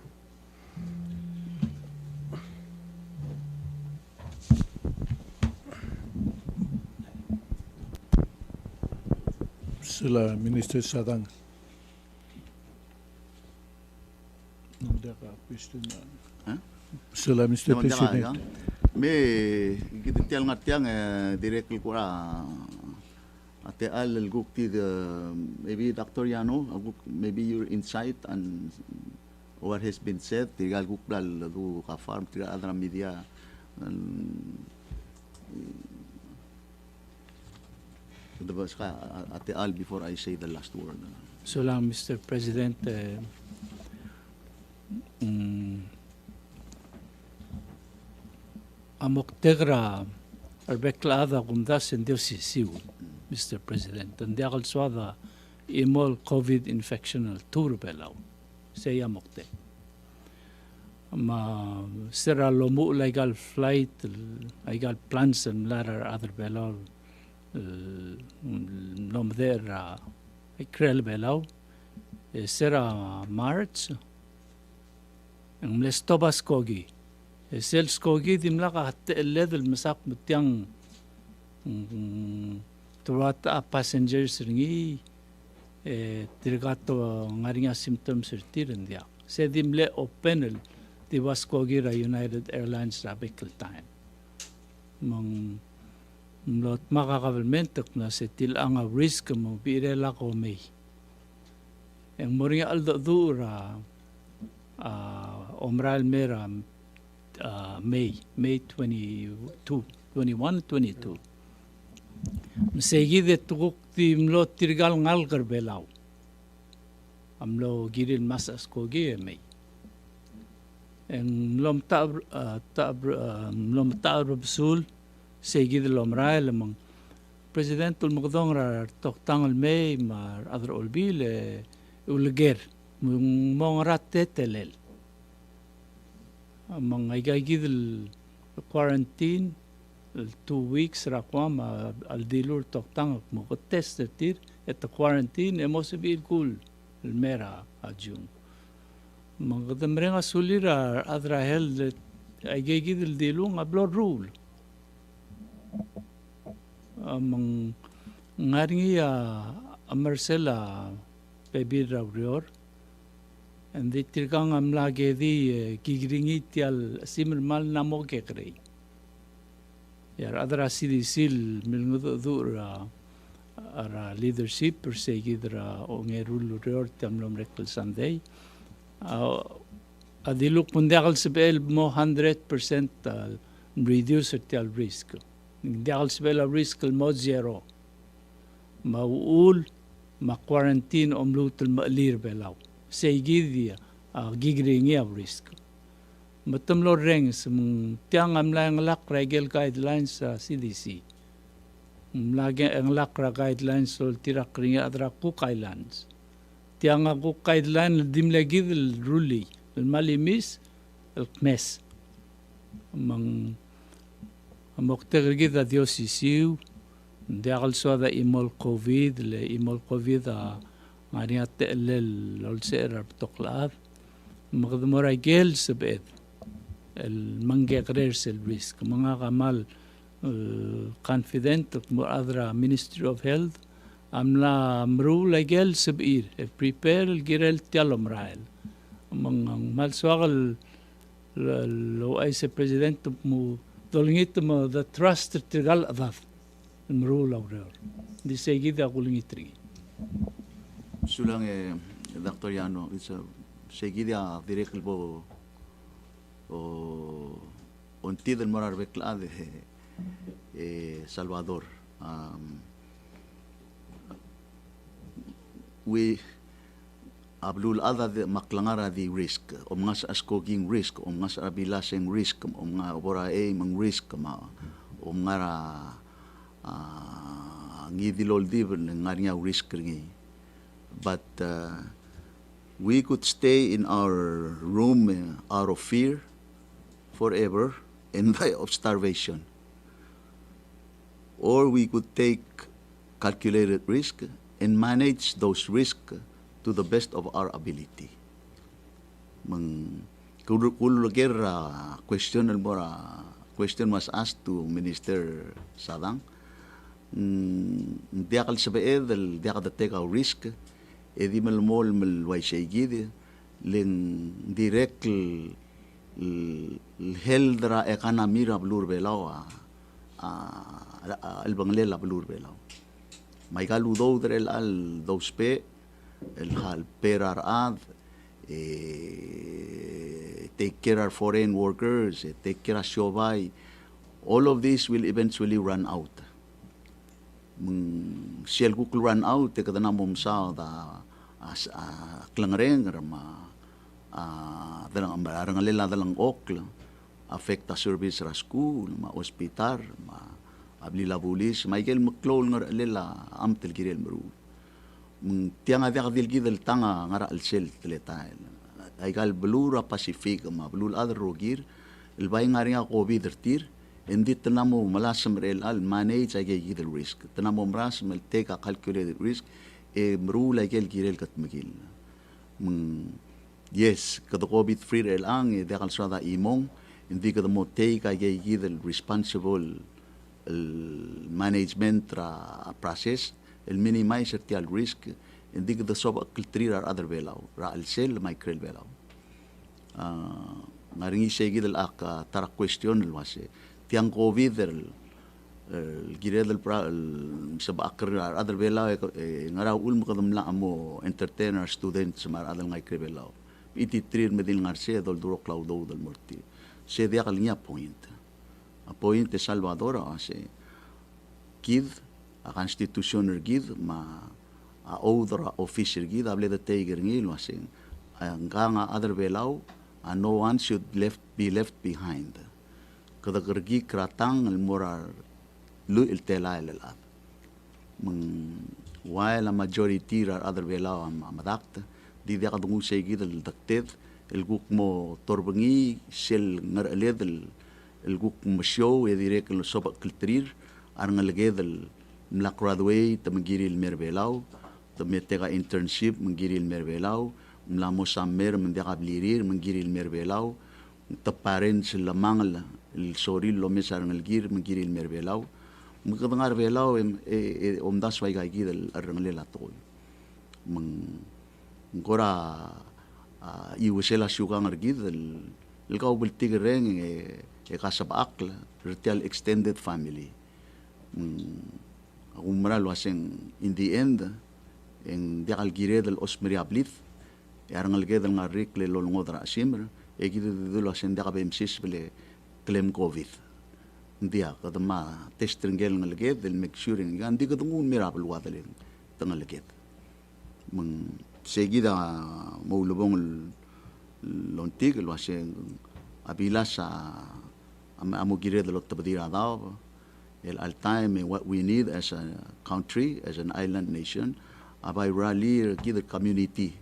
Sila Minister Sadang. Sila Mr. President. Me gitial ngatiang directly ko ate al gukti maybe Dr. Yano maybe your insight and what has been said tigal gukplal du ka farm tigal adra media ate al before I say the last word. So lang, Mr. President, amok tegra arbeklada kundas endio sisiu, Mr. President, and the swada imol COVID infectional tour belau, say amok te. Ma sera lomu legal flight, legal plans and ladder other belau. Nom there krel belau sera March ang mlestobas kogi sels kogi dimlaka hatta led المساق متيان tuwata passengers ringi tirgato ngaringa symptoms irtiren dia se dimle open tiwas kogi ra United Airlines rabikal time mong lot makakabalmentok na sa tilang risk mo birela ko may. Ang moringa aldo dura omral mera May 22, 21, 22. Masegi de tukuk ti mlo tirgal ngal karbelaw. Amlo giril masas ko gi may. Ang mlom taab rabsul segi de lomra lemang presidentul magdong ra toktang may mar adro olbil ulger mong ratetelel amang aigagid quarantine 2 weeks ra kwam al dilur toktang mo test tir et quarantine emosibil kul mera ajung magdamrenga sulira adra hel aigagid dilung ablo rule amang ngaringi Marcela Pebir Raurior and the tirgang amlage di gigiringi tial simil mal namo kekrei Yar adra sidisil milngudur ara leadership per se gidra ongerul ryor tamlom rekal Sunday. Adiluk pundiakal sebel mo 100% reduce at risk. Diakal sebel risk mo zero. Mauul ma-quarantine omlutul maalir belaw. Segidia gigringi av risk. Matamlo reng mung tiang amlang lak regel guidelines sa CDC. Mlagi ang lakra guidelines sol tirak ringa adra cook islands. Tiang cook guideline dimlagid ruli. Malimis mes. Mang moktegid a Dios isiu. Diakal so da imol COVID le imol COVID ngani at lel lolser toklaad magdamora gel sabed el mangegres el risk mga kamal confident mo adra Ministry of Health amla mru legel sabir prepare el girel tialom rael mga malswagal lo ay se president mo dolingit mo the trust tigal adaf mru laurel di seguida kulingitri Sulang Dr. Yano, seguida direct bo o onti del morar bekla de Salvador. We ablul ada de maklangara di risk o mga sa askoging risk o mga sa abilaseng risk o mga obora mang risk ma o mga ngidilol di ngariya risk ringi. But we could stay in our room out of fear forever and die of starvation. Or we could take calculated risk and manage those risks to the best of our ability. Question was asked to Minister Sadang. Diakal sabaed, diakal take our risk. Edi malmol malway shaygid len direct heldra economy ra blur belaw albanglela blur belaw may galudo drel al dospe el hal perar ad take care of foreign workers, take care of shobay. All of this will eventually run out. Siel kukul run out te kadana momsa da klangreng rama dalang arangalela dalang okla affecta service ra school ma hospital ma abli la police ma igel maklol ngar lela amtel girel meru tianga dia kadil gidel tanga ngara al sel teleta aigal blura pacific ma blul adr rogir el bay ngaringa covid tir endi tenamo malasam rel al manage ay gidel risk tenamo mras mel take a calculated risk meru la igel girel kat magil yes kada covid free rel ang de kal sada imong hindi kada mo take ay gidel responsible management process el minimize el risk hindi kada sob kultrir other belaw ra al sel micro belaw ngaringi segi del ak tara question el wase tiang covid gire del sab akr other belaw ngara ul mo kadam la amo entertainer students mar adal micro belaw iti trir medil ngarse dol duro cloudo del morti se dia kalnya point a point de Salvador ase kid a constitution gid ma a odra official gid able de tiger ngil wasing nga other belaw no one should be left behind kada gergi kratang el moral lu el tela el ad while a majority are other belaw madakt di dia kadung segid el dakted el guk mo torbangi sel ngar eled el guk mo show e direk el soba kultrir arngalged el mla graduate tamgiri el merbelaw tametega internship mangiri el merbelaw mla mo samer mendega blirir mangiri el merbelaw taparen sila mangla el soril lo mesar ngalgir mangiri el merbelaw mukadngar belaw omdas way gagid el arngalela toy ngora iwsela syugang argid el kaw bultigreng kasabak retial extended family. Umral waseng in the end en diakal gire del osmeriablit arangal ge del ngarik le lolngodra asimr egid dul wasen diaka bemsis bele claim covid dia kadama testringel ngalge del make sure ngan di kadungun mirabel wadalen tangalge meng seguida maulubong lontig wasen abilas amo gire del ottabdira daw al time what we need as a country, as an island nation, by rally the community.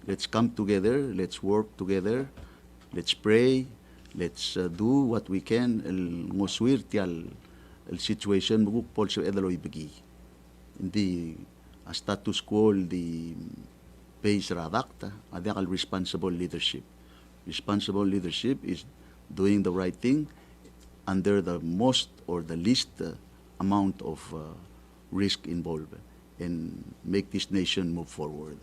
Let's come together, let's work together, let's pray, let's do what we can. El moswir tial el situation buguk polso edaloy begi. Hindi a status quo di base radakta adakal responsible leadership. Responsible leadership is doing the right thing under the most or the least amount of risk involved and make this nation move forward.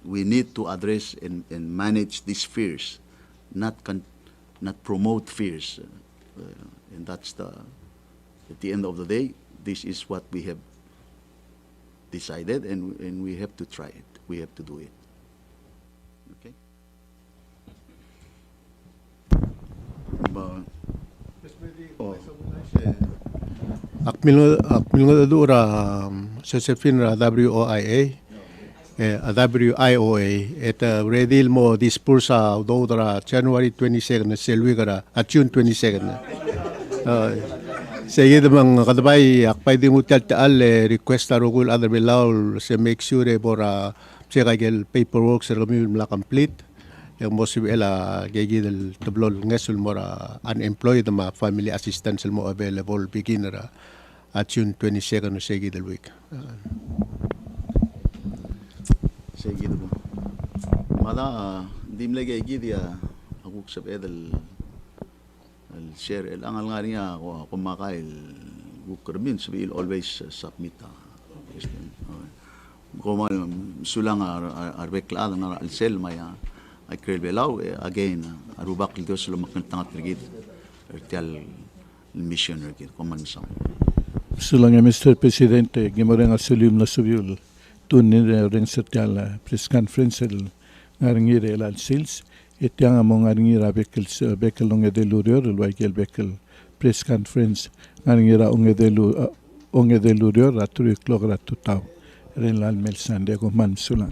We need to address and manage these fears, not promote fears. And that's at the end of the day, this is what we have decided, and we have to try it. We have to do it. Okay? Akmil dura Josephine WOIA WIOA et redil mo dispersa dodra January 22nd selwigara at June 22nd sige mang kadabay akpay di mo tal request arugul other below se make sure bora segagel paperwork sa kami mla complete yung mosibela gigi del tablol ngesul mora unemployed ma family assistance mo available beginner at June 22nd segi del week. Segi do. Mada dimle gigi dia aku sab edel el share el angal nga niya ko kumakail gukermin sabi always submit ko sulang arbekla na alsel maya ay krelbelaw again arubak Dios lo makantang trigid ertial missioner kit komansam sulang Mr. Presidente gimoreng asulim na subyul tunin ring sertial press conference ngaringir el sils etiang among ngaringira bekel onge delurior el bekel press conference ngaringira onge delurior aturi klog ratu tau ren lal mel sande ko man sulang